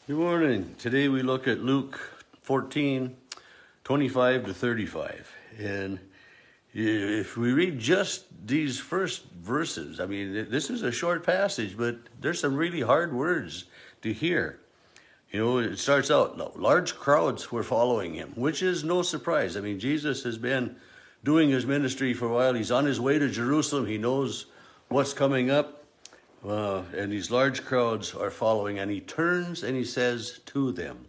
Good morning. Today we look at Luke 14:25 to 35. And if we read just these first verses, I mean, this is a short passage, but there's some really hard words to hear. You know, it starts out, large crowds were following him, which is no surprise. I mean, Jesus has been doing his ministry for a while. He's on his way to Jerusalem. He knows what's coming up. And these large crowds are following, and he turns and he says to them,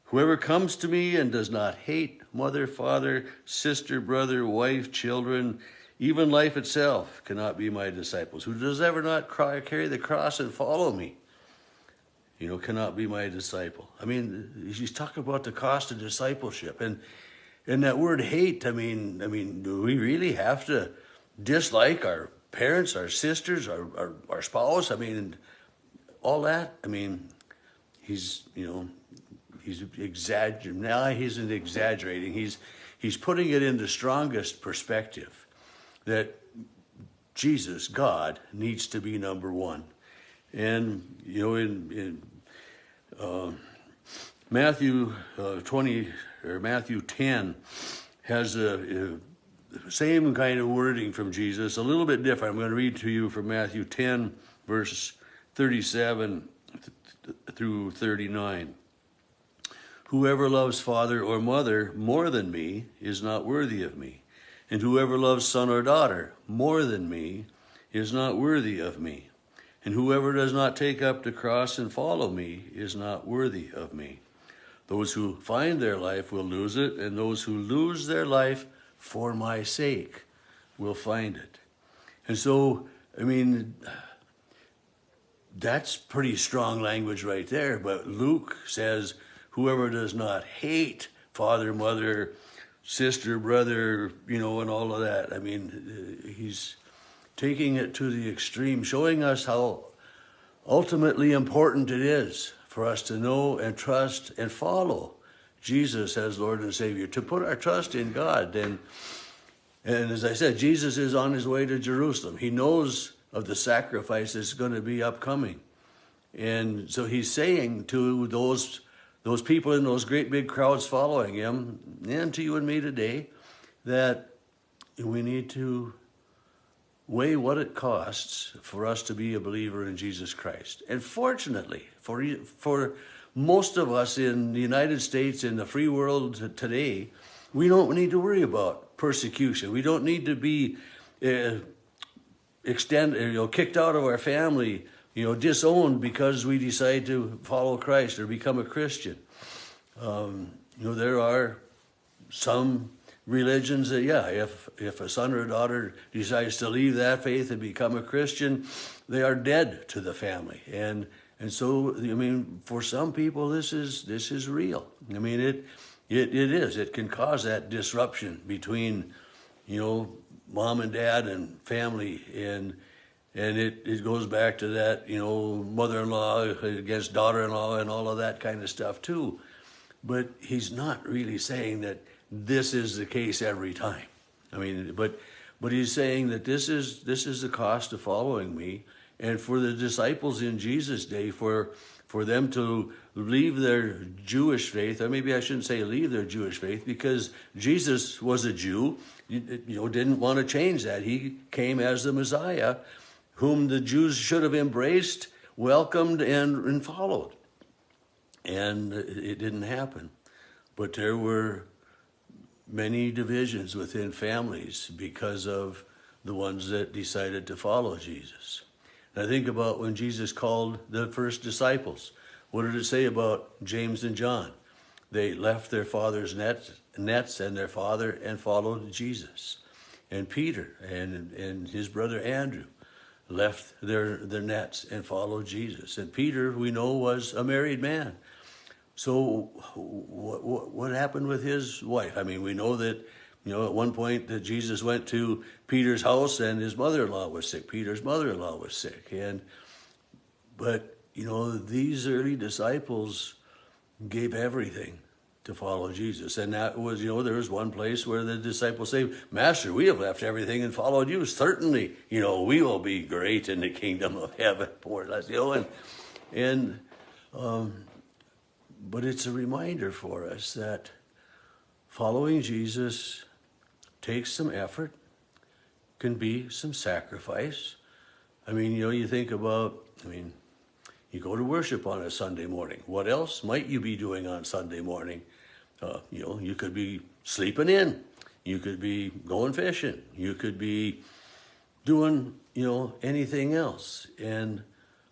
"Whoever comes to me and does not hate mother, father, sister, brother, wife, children, even life itself, cannot be my disciples. Who does ever not carry the cross and follow me, cannot be my disciple." I mean, he's talking about the cost of discipleship. And that word hate, I mean, do we really have to dislike our parents, our sisters, our spouse? I mean, all that. I mean, he's exaggerating. Now he isn't exaggerating. He's putting it in the strongest perspective that Jesus, God, needs to be number one. And in Matthew 20 or Matthew 10 has a same kind of wording from Jesus, a little bit different. I'm going to read to you from Matthew 10, verse 37 through 39. "Whoever loves father or mother more than me is not worthy of me. And whoever loves son or daughter more than me is not worthy of me. And whoever does not take up the cross and follow me is not worthy of me. Those who find their life will lose it, and those who lose their life for my sake will find it." And so, I mean, that's pretty strong language right there. But Luke says, whoever does not hate father, mother, sister, brother, and all of that. I mean, he's taking it to the extreme, showing us how ultimately important it is for us to know and trust and follow Jesus as Lord and Savior, to put our trust in God. And as I said, Jesus is on his way to Jerusalem. He knows of the sacrifice that's going to be upcoming. And so he's saying to those people in those great big crowds following him, and to you and me today, that we need to weigh what it costs for us to be a believer in Jesus Christ. And fortunately, for most of us in the United States, in the free world today, we don't need to worry about persecution. We don't need to be kicked out of our family, disowned because we decide to follow Christ or become a Christian. There are some religions that, if a son or a daughter decides to leave that faith and become a Christian, they are dead to the family. And so, I mean, for some people, this is real. I mean, it is. It can cause that disruption between, mom and dad and family, and it goes back to that, mother-in-law against daughter-in-law and all of that kind of stuff too. But he's not really saying that this is the case every time. I mean, but he's saying that this is the cost of following me. And for the disciples in Jesus' day, for them to leave their Jewish faith, or maybe I shouldn't say leave their Jewish faith, because Jesus was a Jew, didn't want to change that. He came as the Messiah, whom the Jews should have embraced, welcomed, and followed. And it didn't happen. But there were many divisions within families because of the ones that decided to follow Jesus. I think about when Jesus called the first disciples. What did it say about James and John? They left their father's nets and their father and followed Jesus. And Peter and his brother Andrew left their nets and followed Jesus. And Peter, we know, was a married man. So what happened with his wife? I mean, we know that at one point that Jesus went to Peter's house and his mother-in-law was sick. Peter's mother-in-law was sick. But these early disciples gave everything to follow Jesus. And that was, there was one place where the disciples say, "Master, we have left everything and followed you. Certainly, we will be great in the kingdom of heaven." Poor, and But it's a reminder for us that following Jesus takes some effort, can be some sacrifice. I mean, you think about, you go to worship on a Sunday morning. What else might you be doing on Sunday morning? You could be sleeping in. You could be going fishing. You could be doing, anything else. And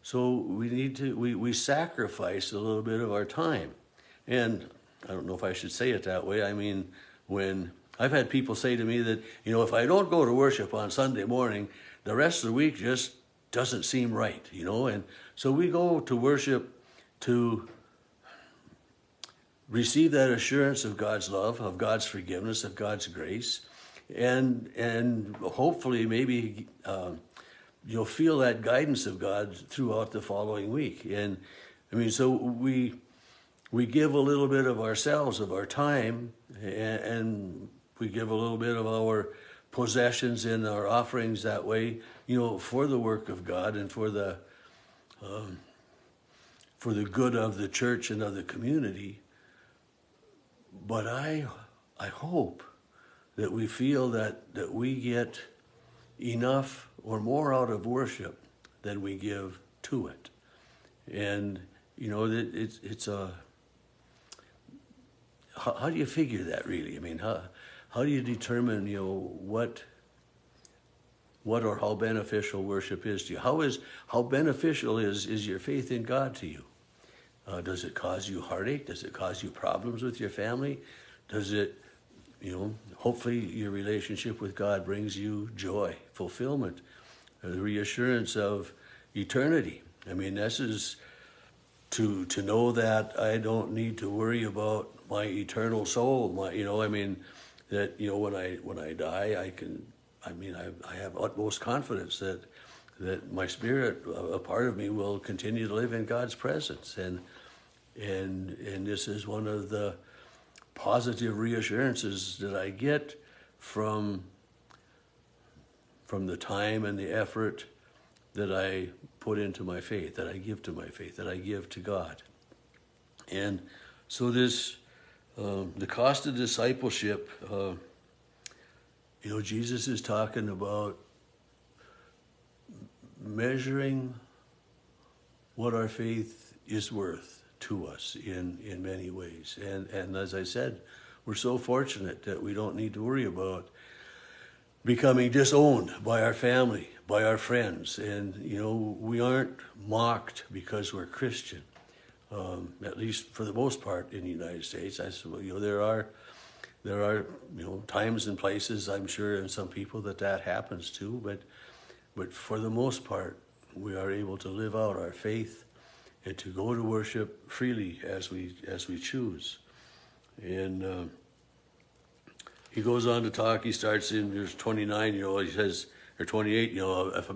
so we sacrifice a little bit of our time. And I don't know if I should say it that way. I mean, when I've had people say to me that, if I don't go to worship on Sunday morning, the rest of the week just doesn't seem right, And so we go to worship to receive that assurance of God's love, of God's forgiveness, of God's grace, and hopefully maybe you'll feel that guidance of God throughout the following week. And so we give a little bit of ourselves, of our time, and we give a little bit of our possessions and our offerings that way, for the work of God and for the good of the church and of the community. But I hope that we feel that we get enough or more out of worship than we give to it. And, it's a... How do you figure that, really? I mean, how do you determine, what or how beneficial worship is to you? How beneficial is your faith in God to you? Does it cause you heartache? Does it cause you problems with your family? Does it, hopefully your relationship with God brings you joy, fulfillment, the reassurance of eternity. I mean, this is to know that I don't need to worry about my eternal soul. That when I die, I have utmost confidence that my spirit, a part of me, will continue to live in God's presence, and this is one of the positive reassurances that I get from the time and the effort that I put into my faith, that I give to my faith, that I give to God. And so this, the cost of discipleship, Jesus is talking about measuring what our faith is worth to us in many ways. And as I said, we're so fortunate that we don't need to worry about becoming disowned by our family, by our friends. And, we aren't mocked because we're Christian, at least for the most part in the United States. There are times and places, I'm sure, and some people that happens to, but for the most part, we are able to live out our faith and to go to worship freely as we choose. And he goes on to talk. He starts in verse 29. He says, or 28. If a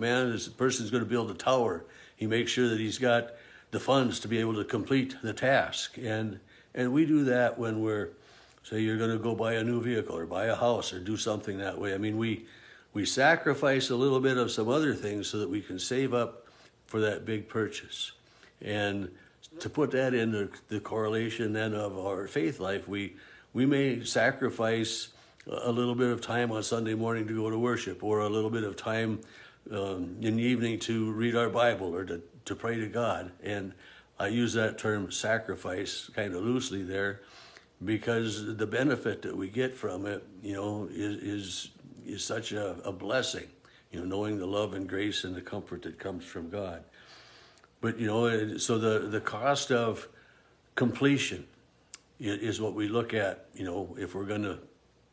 person's going to build a tower, he makes sure that he's got the funds to be able to complete the task. And we do that when we're, say, you're going to go buy a new vehicle or buy a house or do something that way. We sacrifice a little bit of some other things so that we can save up for that big purchase. And to put that in the correlation then of our faith life, we may sacrifice a little bit of time on Sunday morning to go to worship, or a little bit of time in the evening to read our Bible or to pray to God. And I use that term sacrifice kind of loosely there, because the benefit that we get from it, is such a blessing, knowing the love and grace and the comfort that comes from God. But, so the cost of completion is what we look at, if we're going to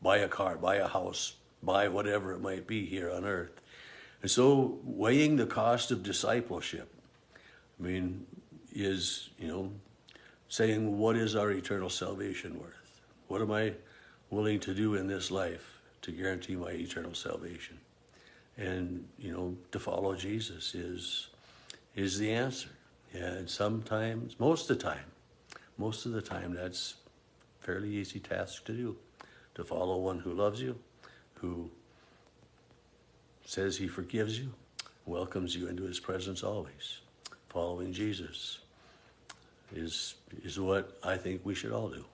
buy a car, buy a house, buy whatever it might be here on earth. And so weighing the cost of discipleship, is, saying, what is our eternal salvation worth? What am I willing to do in this life to guarantee my eternal salvation? And, to follow Jesus is the answer. Yeah, and sometimes, most of the time, that's a fairly easy task to do, to follow one who loves you, who says he forgives you, welcomes you into his presence always. Following Jesus is what I think we should all do.